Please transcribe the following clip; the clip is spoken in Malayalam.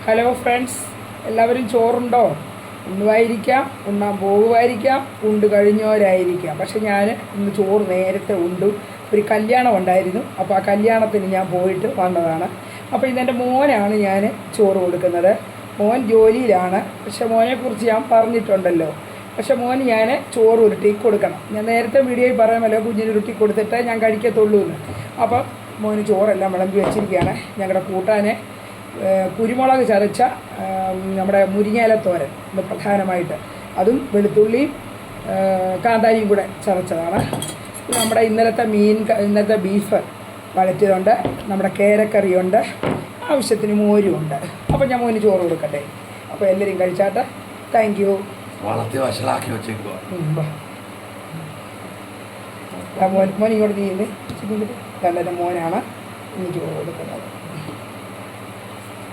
ഹലോ ഫ്രണ്ട്സ്, എല്ലാവരും ചോറുണ്ടോ? ഉണ്ണുമായിരിക്കാം, ഉണ്ണാൻ പോകുമായിരിക്കാം, ഉണ്ട് കഴിഞ്ഞവരായിരിക്കാം. പക്ഷെ ഞാൻ ഇന്ന് ചോറ് നേരത്തെ ഉണ്ടു. ഒരു കല്യാണം ഉണ്ടായിരുന്നു. അപ്പോൾ ആ കല്യാണത്തിന് ഞാൻ പോയിട്ട് വന്നതാണ്. അപ്പോൾ ഇതെൻ്റെ മോനാണ് ഞാൻ ചോറ് കൊടുക്കുന്നത്. മോൻ ജോലിയിലാണ്. പക്ഷെ മോനെക്കുറിച്ച് ഞാൻ പറഞ്ഞിട്ടുണ്ടല്ലോ. പക്ഷെ മോന് ഞാൻ ചോറ് ഉരുട്ടി കൊടുക്കണം. ഞാൻ നേരത്തെ വീഡിയോയിൽ പറയാമല്ലോ, കുഞ്ഞിന് ഉരുട്ടി കൊടുത്തിട്ട് ഞാൻ കഴിക്കത്തുള്ളൂ എന്ന്. അപ്പം മോന് ചോറെല്ലാം വിളമ്പി വെച്ചിരിക്കുകയാണ്. ഞങ്ങളുടെ കൂട്ടാനെ കുരുമുളക് ചതച്ച നമ്മുടെ മുരിങ്ങയിലത്തോരൻ ഇത് പ്രധാനമായിട്ട്, അതും വെളുത്തുള്ളിയും കാന്താരിയും കൂടെ ചതച്ചതാണ്. നമ്മുടെ ഇന്നലത്തെ ബീഫ് വഴറ്റിയതുണ്ട്, നമ്മുടെ കേരക്കറിയുണ്ട്, ആവശ്യത്തിന് മോരുമുണ്ട്. അപ്പോൾ ഞാൻ മോന് ചോറ് കൊടുക്കട്ടെ. അപ്പോൾ എല്ലാവരും കഴിച്ചാട്ടെ. Thank you. മോൻ ഇങ്ങോട്ട് നീന്തി. എൻ്റെ മോനാണ് ഇനി ചോറ് കൊടുക്കുന്നത്.